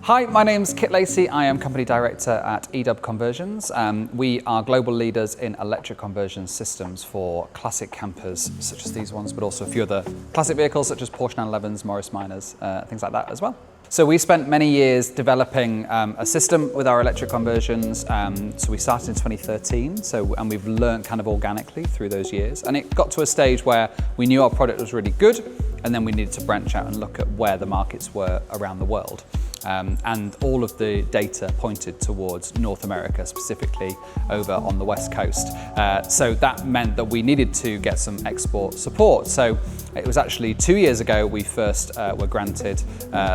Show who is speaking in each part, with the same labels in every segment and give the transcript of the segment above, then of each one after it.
Speaker 1: Hi, my name's Kit Lacey. I am Company Director at eDub Conversions. We are global leaders in electric conversion systems for classic campers such as these ones, but also a few other classic vehicles such as Porsche 911s, Morris Minors, things like that as well. So we spent many years developing a system with our electric conversions. So we started in 2013, and we've learned kind of organically through those years. And it got to a stage where we knew our product was really good, and then we needed to branch out and look at where the markets were around the world. And all of the data pointed towards North America, specifically over on the West Coast. So that meant that we needed to get some export support. So it was actually 2 years ago we first were granted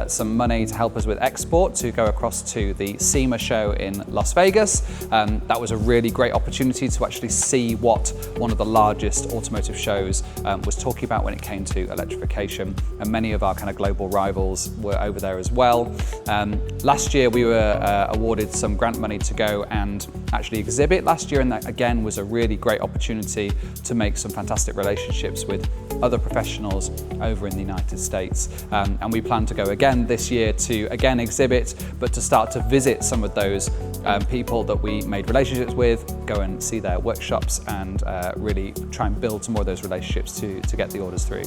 Speaker 1: some money to help us with export to go across to the SEMA show in Las Vegas. That was a really great opportunity to actually see what one of the largest automotive shows was talking about when it came to electrification. And many of our kind of global rivals were over there as well. Last year we were awarded some grant money to go and actually exhibit last year, and that again was a really great opportunity to make some fantastic relationships with other professionals over in the United States. And we plan to go again this year to again exhibit, but to start to visit some of those people that we made relationships with, go and see their workshops and really try and build some more of those relationships to get the orders through.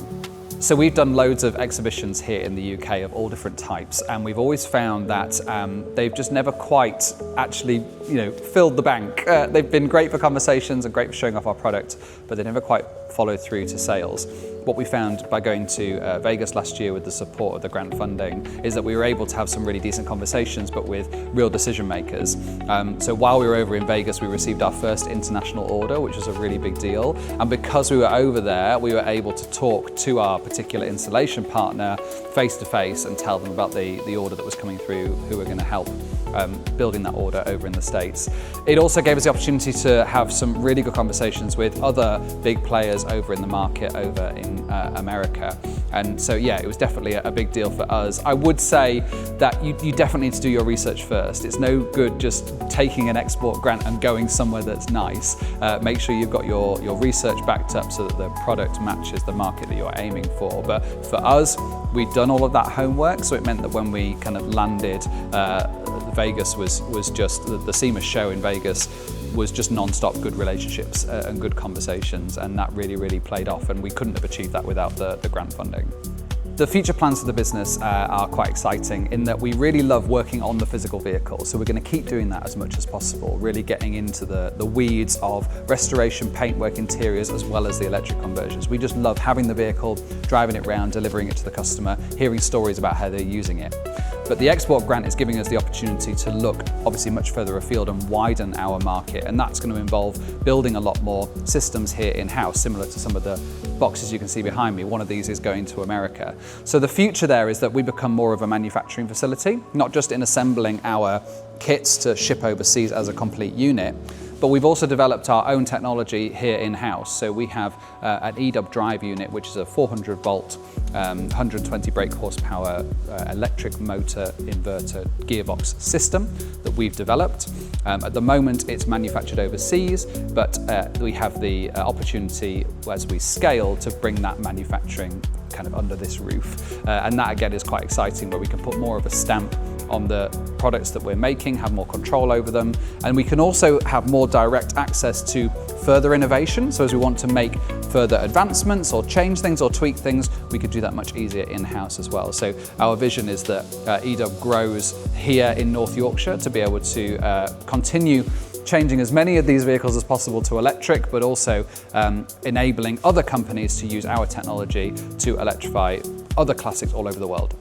Speaker 1: So we've done loads of exhibitions here in the UK of all different types, and we've always found that they've just never quite actually, filled the bank. They've been great for conversations and great for showing off our product, but they never quite followed through to sales. What we found by going to Vegas last year with the support of the grant funding is that we were able to have some really decent conversations, but with real decision makers. So while we were over in Vegas, we received our first international order, which was a really big deal. And because we were over there, we were able to talk to our particular installation partner face to face and tell them about the order that was coming through, who were going to help building that order over in the States. It also gave us the opportunity to have some really good conversations with other big players over in the market over in America. And so yeah, it was definitely a big deal for us. I would say that you definitely need to do your research first. It's no good just taking an export grant and going somewhere that's nice. Make sure you've got your research backed up so that the product matches the market that you're aiming for. But for us, we'd done all of that homework, so it meant that when we kind of landed, Vegas was just, the SEMA show in Vegas was just non-stop good relationships and good conversations, and that really played off, and we couldn't have achieved that without the grant funding. The future plans for the business are quite exciting in that we really love working on the physical vehicle, so we're going to keep doing that as much as possible, really getting into the weeds of restoration, paintwork, interiors, as well as the electric conversions. We just love having the vehicle, driving it around, delivering it to the customer, hearing stories about how they're using it. But the export grant is giving us the opportunity to look obviously much further afield and widen our market, and that's going to involve building a lot more systems here in-house, similar to some of the boxes you can see behind me. One of these is going to America. So the future there is that we become more of a manufacturing facility, not just in assembling our kits to ship overseas as a complete unit, but we've also developed our own technology here in-house. So we have an eDub drive unit, which is a 400 volt, 120 brake horsepower electric motor inverter gearbox system that we've developed. At the moment it's manufactured overseas, but we have the opportunity as we scale to bring that manufacturing kind of under this roof. And that again is quite exciting, where we can put more of a stamp on the products that we're making, have more control over them, and we can also have more direct access to further innovation. So as we want to make further advancements or change things or tweak things, we could do that much easier in-house as well. So our vision is that eDub grows here in North Yorkshire to be able to continue changing as many of these vehicles as possible to electric, but also enabling other companies to use our technology to electrify other classics all over the world.